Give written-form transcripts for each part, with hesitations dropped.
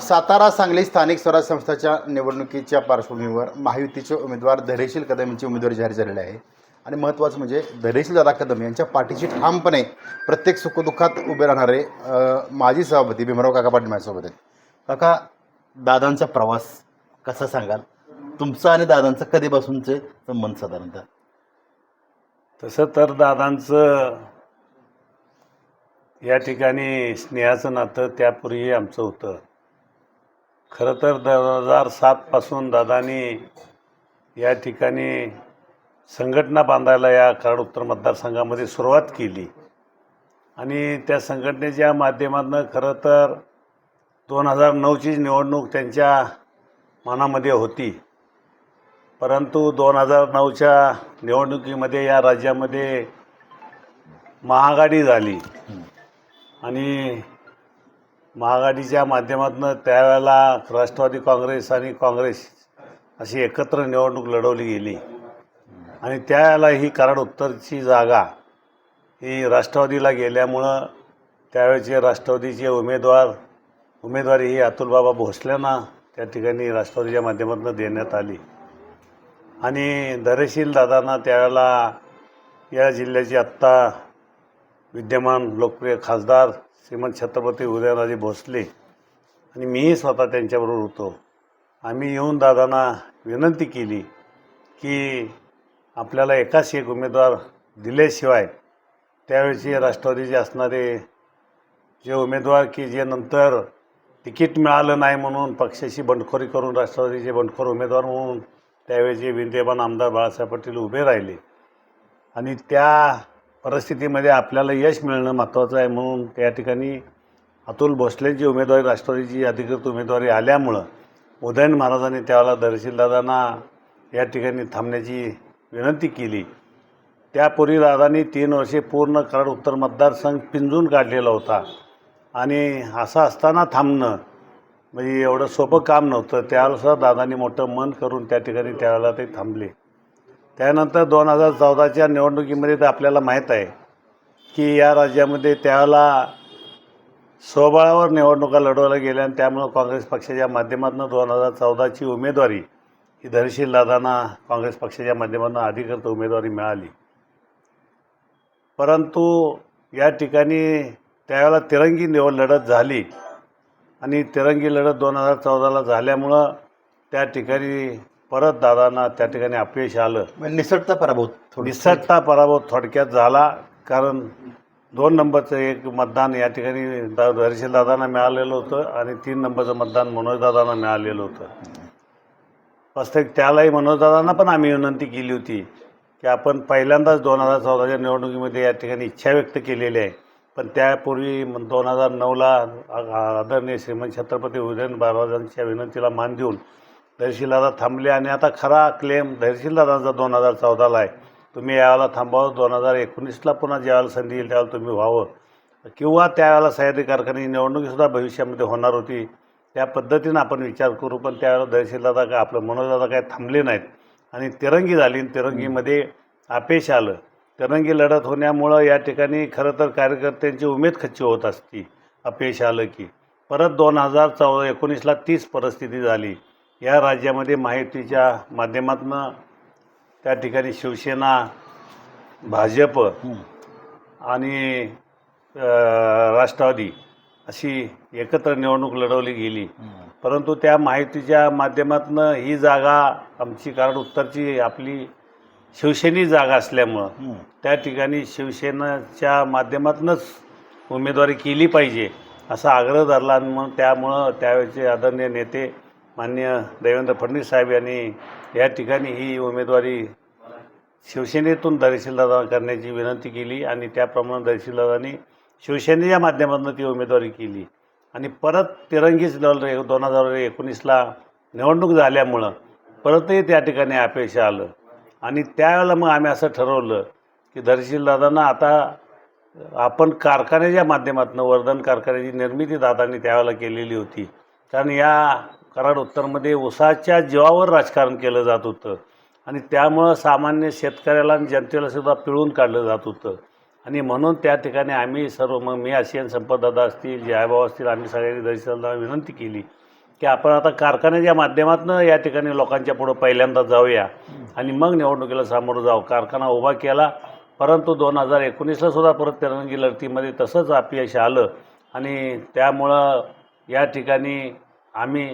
सातारा सांगली स्थानिक स्वराज्य संस्थाच्या निवडणुकीच्या पार्श्वभूमीवर महायुतीचे उमेदवार धैर्यशील कदम यांची उमेदवारी जाहीर झालेली आहे आणि महत्त्वाचं म्हणजे धैर्यशील दादा कदम यांच्या पाठीशी ठामपणे प्रत्येक सुखदुःखात उभे राहणारे माजी सभापती भीमराव काका पाटील माझ्यासोबत आहेत. काका, दादांचा प्रवास कसा सांगाल? तुमचा आणि दादांचा कधीपासूनचे संबंध साधारणतः? तसं तर दादांचं या ठिकाणी स्नेहाचं नातं त्यापूर्वी आमचं होतं. खरं तर 2007पासून दादांनी या ठिकाणी संघटना बांधायला या कराड उत्तर मतदारसंघामध्ये सुरुवात केली आणि त्या संघटनेच्या माध्यमातून खरं तर 2009ची निवडणूक त्यांच्या मनामध्ये होती. परंतु 2009च्या निवडणुकीमध्ये या राज्यामध्ये महाआघाडी झाली आणि महाआघाडीच्या माध्यमातून त्यावेळेला राष्ट्रवादी काँग्रेस आणि काँग्रेस अशी एकत्र निवडणूक लढवली गेली आणि त्यावेळेला ही कराड उत्तरची जागा ही राष्ट्रवादीला गेल्यामुळं त्यावेळेचे राष्ट्रवादीचे उमेदवारी ही अतुलबाबा भोसलेंना त्या ठिकाणी राष्ट्रवादीच्या माध्यमातून देण्यात आली आणि धैर्यशील दादांना त्यावेळेला या जिल्ह्याचे आत्ता विद्यमान लोकप्रिय खासदार श्रीमंत छत्रपती उदयनराजे भोसले आणि मीही स्वतः त्यांच्याबरोबर होतो. आम्ही येऊन दादांना विनंती केली की आपल्याला एकाच एक उमेदवार दिल्याशिवाय त्यावेळेचे राष्ट्रवादीचे असणारे जे उमेदवार की जे नंतर तिकीट मिळालं नाही म्हणून पक्षाची बंडखोरी करून राष्ट्रवादीचे बंडखोर उमेदवार म्हणून त्यावेळेचे विद्यमान आमदार बाळासाहेब पाटील उभे राहिले आणि त्या परिस्थितीमध्ये आपल्याला यश मिळणं महत्त्वाचं आहे म्हणून त्या ठिकाणी अतुल भोसलेंची उमेदवारी राष्ट्रवादीची अधिकृत उमेदवारी आल्यामुळं उदयन महाराजांनी त्यावेळेला धैर्यशील दादांना या ठिकाणी थांबण्याची विनंती केली. त्यापूर्वी दादांनी 3 वर्षे पूर्ण कराड उत्तर मतदारसंघ पिंजून काढलेला होता आणि असं असताना थांबणं म्हणजे एवढं सोपं काम नव्हतं. त्यावेळेला दादांनी मोठं मन करून त्या ठिकाणी त्यावेळेला ते थांबले. त्यानंतर 2014च्या निवडणुकीमध्ये तर आपल्याला माहीत आहे की या राज्यामध्ये त्यावेळेला स्वबळावर निवडणुका लढवल्या गेल्या आणि त्यामुळं काँग्रेस पक्षाच्या माध्यमातून 2014ची उमेदवारी ही धैर्यशील दादांना काँग्रेस पक्षाच्या माध्यमातून अधिकृत उमेदवारी मिळाली. परंतु या ठिकाणी त्यावेळेला तिरंगी लढत झाली आणि तिरंगी लढत 2014ला झाल्यामुळं त्या ठिकाणी परत दादांना त्या ठिकाणी अपयश आलं. निसटता पराभव थोडक्यात झाला कारण 2 नंबरचं एक मतदान या ठिकाणी धैर्यशील दादांना मिळालेलं होतं आणि 3 नंबरचं मतदान मनोजदादांना मिळालेलं होतं. वास्तविक त्यालाही मनोजदादांना पण आम्ही विनंती केली होती की आपण पहिल्यांदाच 2014च्या निवडणुकीमध्ये या ठिकाणी इच्छा व्यक्त केलेली आहे, पण त्यापूर्वी 2009ला आदरणीय श्रीमंत छत्रपती उदयन महाराजांच्या विनंतीला मान देऊन धैर्यशील दादा थांबले आणि आता खरा क्लेम धैर्यशील दादांचा 2014ला आहे. तुम्ही यावेळेला थांबावं, 2019ला पुन्हा ज्यावेळेला संधी येईल त्यावेळेला तुम्ही व्हावं किंवा त्यावेळेला सह्याद्री कारखान्याची निवडणुकीसुद्धा भविष्यामध्ये होणार होती. त्या पद्धतीनं आपण विचार करू, पण त्यावेळेला धैर्यशील दादा काय आपलं मनोजदादा काय थांबले नाहीत आणि तिरंगी झाली आणि तिरंगीमध्ये अपयश आलं. तिरंगी लढत होण्यामुळं या ठिकाणी खरं तर कार्यकर्त्यांची उमेद खच्ची होत असती अपयश आलं की. परत 2019ला तीच परिस्थिती झाली. या राज्यामध्ये महायुतीच्या माध्यमातून त्या ठिकाणी शिवसेना, भाजप आणि राष्ट्रवादी अशी एकत्र निवडणूक लढवली गेली. परंतु त्या महायुतीच्या माध्यमातून ही जागा आमची कराड उत्तरची आपली शिवसेनी जागा असल्यामुळं त्या ठिकाणी शिवसेनेच्या माध्यमातूनच उमेदवारी केली पाहिजे असा आग्रह धरला आणि मग त्यामुळं त्यावेळेचे आदरणीय नेते माननीय देवेंद्र फडणवीस साहेब यांनी या ठिकाणी ही उमेदवारी शिवसेनेतून धैर्यशील दादा करण्याची विनंती केली आणि त्याप्रमाणे धैर्यशील दादांनी शिवसेनेच्या माध्यमातून ती उमेदवारी केली आणि परत तिरंगीच लढलं. 2019ला निवडणूक झाल्यामुळं परतही त्या ठिकाणी अपयश आलं आणि त्यावेळेला मग आम्ही असं ठरवलं की धैर्यशील दादांना आता आपण कारखान्याच्या माध्यमातून वर्धन कारखान्याची निर्मिती दादांनी त्यावेळेला केलेली होती. कारण या कराड उत्तरमध्ये ऊसाच्या जीवावर राजकारण केलं जात होतं आणि त्यामुळं सामान्य शेतकऱ्याला आणि जनतेला सुद्धा पिळून काढलं जात होतं आणि म्हणून त्या ठिकाणी आम्ही सर्व, मग मी आशियन संपतदादा असतील, जयाभाऊ असतील, आम्ही सगळ्यांनी दर्शनला विनंती केली की आपण आता कारखान्याच्या माध्यमातून या ठिकाणी लोकांच्या पुढं पहिल्यांदा जाऊया आणि मग निवडणुकीला सामोरं जाऊ. कारखाना उभा केला, परंतु 2019ला सुद्धा परत तिरंगी लढतीमध्ये तसंच अपयश आलं आणि त्यामुळं या ठिकाणी आम्ही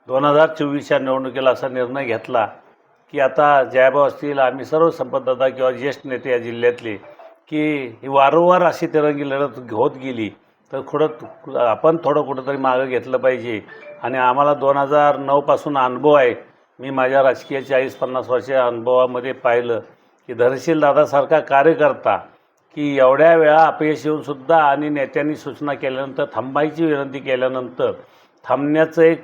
2024च्या निवडणुकीला असा निर्णय घेतला की आता जयाभाऊ असतील, आम्ही सर्व संपतदादा किंवा ज्येष्ठ नेते या जिल्ह्यातले की ही वारंवार अशी तिरंगी लढत होत गेली तर आपण थोडं कुठंतरी मागं घेतलं पाहिजे. आणि आम्हाला 2009पासून अनुभव आहे. मी माझ्या राजकीय 40-50 वर्षाच्या अनुभवामध्ये पाहिलं की धैर्यशील दादासारखा कार्यकर्ता की एवढ्या वेळा अपयश येऊनसुद्धा आणि नेत्यांनी सूचना केल्यानंतर थांबायची विनंती केल्यानंतर थांबण्याचं एक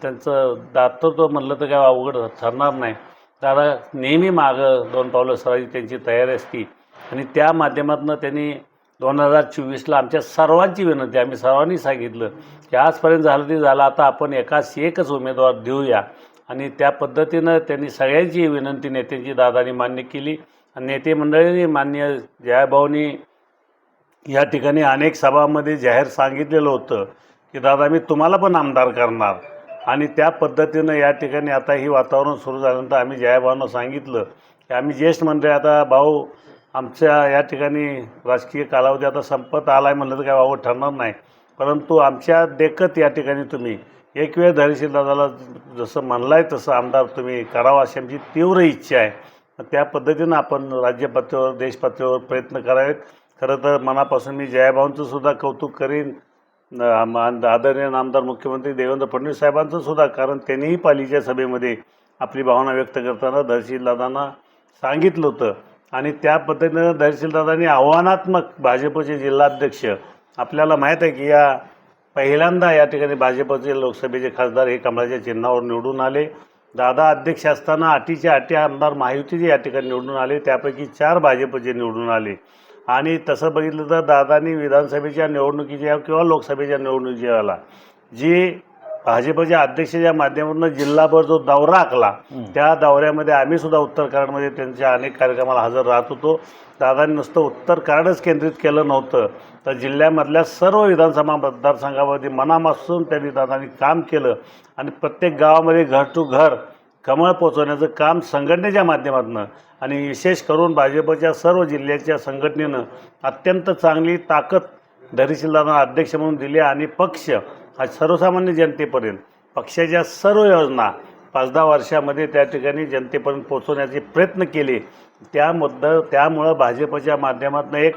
त्यांचं दातृत्व म्हणलं तर काय अवघड ठरणार नाही. दादा नेहमी मागं 2 पावलं सरायची त्यांची तयारी असती आणि त्या माध्यमातून त्यांनी 2024ला आमच्या सर्वांची विनंती, आम्ही सर्वांनी सांगितलं की आजपर्यंत झालं ते झालं, आता आपण एकच उमेदवार देऊया. आणि त्या पद्धतीनं त्यांनी सगळ्यांची विनंती नेत्यांची दादानी मान्य केली आणि नेते मंडळींनी मान्य जयाभाऊनी या ठिकाणी अनेक सभामध्ये जाहीर सांगितलेलं होतं की दादा मी तुम्हाला पण आमदार करणार. आणि त्या पद्धतीनं या ठिकाणी आता ही वातावरण सुरू झाल्यानंतर आम्ही जयाभाऊंना सांगितलं की आम्ही ज्येष्ठ मंडळी, आता भाऊ आमच्या या ठिकाणी राजकीय कालावधी आता संपत आला आहे म्हणलं तर काय वावं ठरणार नाही, परंतु आमच्या देखत या ठिकाणी तुम्ही एक वेळ धैर्यशील दादाला जसं म्हणलं आहे तसं आमदार तुम्ही करावा अशी आमची तीव्र इच्छा आहे. त्या पद्धतीनं आपण राज्यपातळीवर देशपातळीवर प्रयत्न करावेत. खरं तर मनापासून मी जयाभाऊंचं सुद्धा कौतुक करीन, आदरणीय आमदार मुख्यमंत्री देवेंद्र फडणवीस साहेबांचं सुद्धा, कारण त्यांनीही पालिकेच्या सभेमध्ये आपली भावना व्यक्त करताना धैर्यशील दादांना सांगितलं होतं. आणि त्या पद्धतीनं धैर्यशील दादांनी आव्हानात्मक भाजपचे जिल्हाध्यक्ष, आपल्याला माहीत आहे की या पहिल्यांदा या ठिकाणी भाजपचे लोकसभेचे खासदार हे कमळाच्या चिन्हावर निवडून आले. दादा अध्यक्ष असताना 8च्या 8 आमदार महायुतीचे या ठिकाणी निवडून आले, त्यापैकी 4 भाजपचे निवडून आले. आणि तसं बघितलं तर दादांनी विधानसभेच्या निवडणुकीच्या किंवा लोकसभेच्या निवडणुकीच्या वेळेला जी भाजपच्या अध्यक्षाच्या माध्यमातून जिल्हाभर जो दौरा आखला, त्या दौऱ्यामध्ये आम्ही सुद्धा उत्तर कराडमध्ये त्यांच्या अनेक कार्यक्रमाला हजर राहत होतो. दादांनी नुसतं उत्तर कराडच केंद्रित केलं नव्हतं, तर जिल्ह्यामधल्या सर्व विधानसभा मतदारसंघामध्ये मनापासून त्यांनी दादांनी काम केलं आणि प्रत्येक गावामध्ये घर टू घर कमळ पोचवण्याचं काम संघटनेच्या माध्यमातून आणि विशेष करून भाजपच्या सर्व जिल्ह्याच्या संघटनेनं अत्यंत चांगली ताकद धैर्यशील दादांना अध्यक्ष म्हणून दिली आणि पक्ष हा सर्वसामान्य जनतेपर्यंत पक्षाच्या सर्व योजना 5-10 वर्षामध्ये त्या ठिकाणी जनतेपर्यंत पोचवण्याचे प्रयत्न केले. त्यामुळं भाजपच्या माध्यमातून एक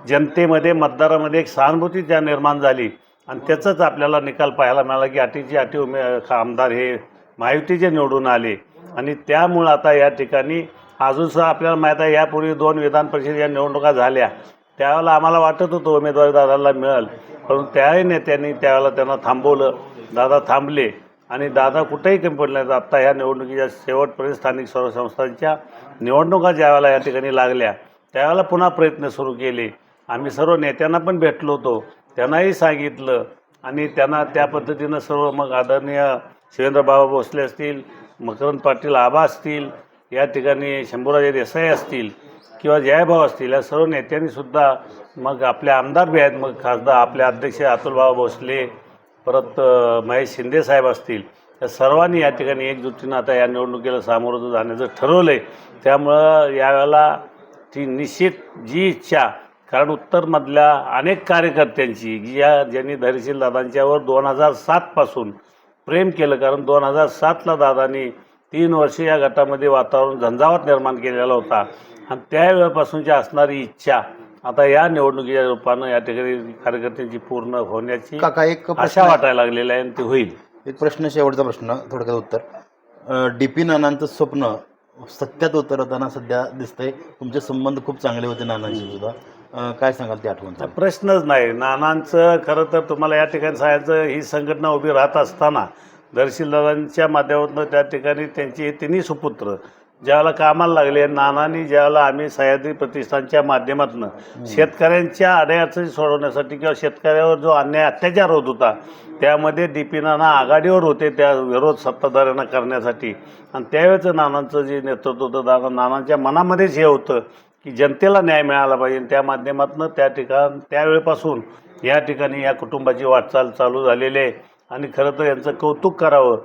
जनतेमध्ये मतदारामध्ये एक सहानुभूती त्या निर्माण झाली आणि त्याचाच आपल्याला निकाल पाहायला मिळाला की 8चे 8 आमदार हे महायुतीचे निवडून आले. आणि त्यामुळं आता या ठिकाणी अजूनसुद्धा आपल्याला माहीत आहे, यापूर्वी 2 विधान परिषद या निवडणुका झाल्या, त्यावेळेला आम्हाला वाटत होतं उमेदवारी दादाला मिळेल, परंतु त्याही नेत्यांनी त्यावेळेला त्यांना थांबवलं. दादा थांबले आणि दादा कुठेही कमी पडले नाहीत. आत्ता ह्या निवडणुकीच्या शेवटपर्यंत स्थानिक स्वराज्य संस्थांच्या निवडणुका ज्यावेळेला या ठिकाणी लागल्या त्यावेळेला पुन्हा प्रयत्न सुरू केले. आम्ही सर्व नेत्यांना पण भेटलो होतो, त्यांनाही सांगितलं आणि त्यांना त्या पद्धतीनं सर्व मग आदरणीय शिवेंद्रबाबा भोसले असतील, मकरंद पाटील आबा असतील, या ठिकाणी शंभूराजे देसाई असतील किंवा जयाभाऊ असतील, या सर्व नेत्यांनीसुद्धा मग आपले आमदार बी आहेत, मग खासदार आपले अध्यक्ष अतुलबाबा भोसले, परत महेश शिंदे साहेब असतील, या सर्वांनी या ठिकाणी एकजुटीनं आता या निवडणुकीला सामोरं जाण्याचं ठरवलं आहे. त्यामुळं यावेळेला ती निश्चित जी इच्छा, कारण उत्तरमधल्या अनेक कार्यकर्त्यांची ज्यांनी धैर्यशील दादांच्यावर 2007पासून प्रेम केलं, कारण 2007ला दादांनी 3 वर्ष या गटामध्ये वातावरण झंझावात निर्माण केलेला होता आणि त्यावेळेपासूनची असणारी इच्छा आता या निवडणुकीच्या रूपानं या ठिकाणी कार्यकर्त्यांची पूर्ण होण्याची आशा वाटायला लागलेली आहे आणि ती होईल. एक प्रश्न, शेवटचा प्रश्न, थोडक्यात उत्तर. DP नानांचं स्वप्न सत्यात उतरताना सध्या दिसतंय. तुमचे संबंध खूप चांगले होते नानांशी सुद्धा, काय सांगाल ते आठवण? प्रश्नच नाही. नानांचं खरं तर तुम्हाला या ठिकाणी सांगायचं, ही संघटना उभी राहत असताना धैर्यशील दादांच्या माध्यमातून त्या ठिकाणी त्यांची तिन्ही सुपुत्र ज्यावेळेला कामाला लागले, नानांनी ज्यावेळेला आम्ही सह्याद्री प्रतिष्ठानच्या माध्यमातून शेतकऱ्यांच्या अडचणी सोडवण्यासाठी किंवा शेतकऱ्यावर जो अन्याय अत्याचार होत होता त्यामध्ये DP नाना आघाडीवर होते त्या विरोध सत्ताधाऱ्यांना करण्यासाठी. आणि त्यावेळेचं नानांचं जे नेतृत्व होतं, नानांच्या मनामध्येच हे होतं की जनतेला न्याय मिळाला पाहिजे. त्या माध्यमातून त्यावेळेपासून या ठिकाणी या कुटुंबाची वाटचाल चालू झालेली आहे. आणि खरं तर यांचं कौतुक करावं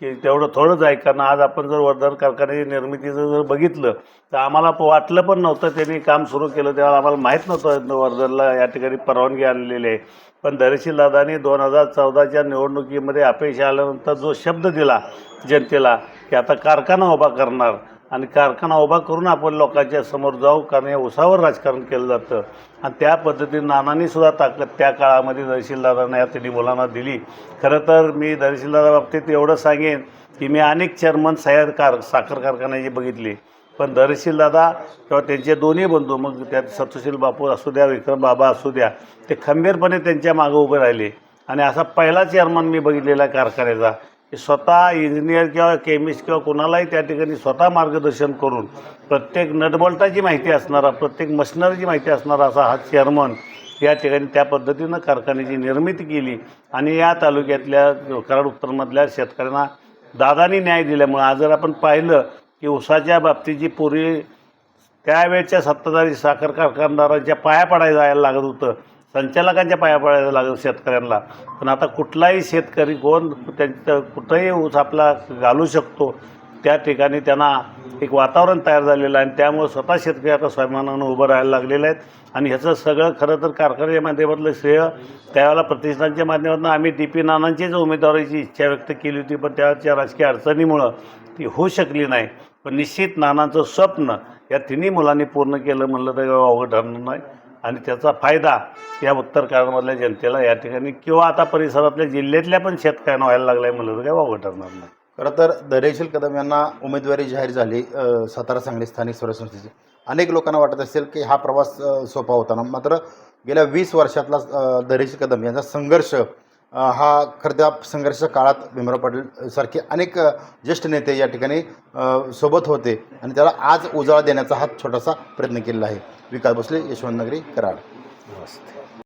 की तेवढं थोडंच आहे. कारण आज आपण जर वर्धन कारखान्याची निर्मितीचं जर बघितलं तर आम्हाला वाटलं पण नव्हतं त्यांनी काम सुरू केलं तेव्हा आम्हाला माहीत नव्हतं वर्धनला या ठिकाणी परवानगी आणलेली आहे. पण धैर्यशील दादांनी 2014च्या निवडणुकीमध्ये अपयश आल्यानंतर जो शब्द दिला जनतेला की आता कारखाना उभा करणार आणि कारखाना उभा करून आपण लोकांच्या समोर जाऊ, कारण या उसावर राजकारण केलं जातं. आणि त्या पद्धतीने नानांनी सुद्धा ताकद त्या काळामध्ये धैर्यशीलदादांना या तिन्ही मुलांना दिली. खरं तर मी धैर्यशीलदादा बाबतीत एवढं सांगेन की मी अनेक चेअरमन साखर कारखान्याची बघितली, पण धैर्यशीलदादा किंवा त्यांचे दोन्ही बंधू, मग त्यात सत्यशील बापू असू द्या, विक्रम बाबा असू द्या, ते खंबीरपणे त्यांच्या मागं उभे राहिले. आणि असा पहिला चेअरमन मी बघितलेला आहे कारखान्याचा की स्वतः इंजिनियर किंवा केमिस्ट किंवा कोणालाही त्या ठिकाणी स्वतः मार्गदर्शन करून प्रत्येक नटबोल्टाची माहिती असणारा, प्रत्येक मशिनरीची माहिती असणारा असा हा चेअरमन या ठिकाणी त्या पद्धतीनं कारखान्याची निर्मिती केली. आणि या तालुक्यातल्या कराड उत्तरमधल्या शेतकऱ्यांना दादानी न्याय दिल्यामुळे आज जर आपण पाहिलं की ऊसाच्या बाबतीची पूर्वी त्यावेळच्या सत्ताधारी साखर कारखानदारांच्या पाया पडायला जायला लागत होतं, संचालकांच्या पाया पडायला लागत शेतकऱ्यांना. पण आता कुठलाही शेतकरी कोण त्यांचं कुठंही ऊस आपला घालू शकतो, त्या ठिकाणी त्यांना एक वातावरण तयार झालेलं आहे. आणि त्यामुळे स्वतः शेतकरी आता स्वाभिमानानं उभं राहायला लागलेले आहेत. आणि ह्याचं सगळं खरं तर कारखान्याच्या माध्यमातलं श्रेय त्यावेळेला प्रतिष्ठानच्या माध्यमातून आम्ही DP नानांचीच उमेदवारीची इच्छा व्यक्त केली होती, पण त्याच्या राजकीय अडचणीमुळं ती होऊ शकली नाही. पण निश्चित नानांचं स्वप्न या तिन्ही मुलांनी पूर्ण केलं म्हणलं तर अवघड ठरणार नाही. आणि त्याचा फायदा या उत्तर कराडमधल्या जनतेला या ठिकाणी किंवा आता परिसरातल्या जिल्ह्यातल्या पण शेतकऱ्यांना व्हायला लागला आहे म्हणलं तर काय वावगं ठरणार नाही. खरं तर धैर्यशील कदम यांना उमेदवारी जाहीर झाली सातारा सांगली स्थानिक स्वराज्य संस्थेची. अनेक लोकांना वाटत असेल की हा प्रवास सोपा होता ना, मात्र गेल्या 20 वर्षातला धैर्यशील कदम यांचा संघर्ष हा खरं त्या संघर्ष काळात भीमराव पाटील सारखे अनेक ज्येष्ठ नेते या ठिकाणी सोबत होते आणि त्याला आज उजाळा देण्याचा हा छोटासा प्रयत्न केलेला आहे. विकास भोसले, यशवंत नगरी, कराड. नमस्ते.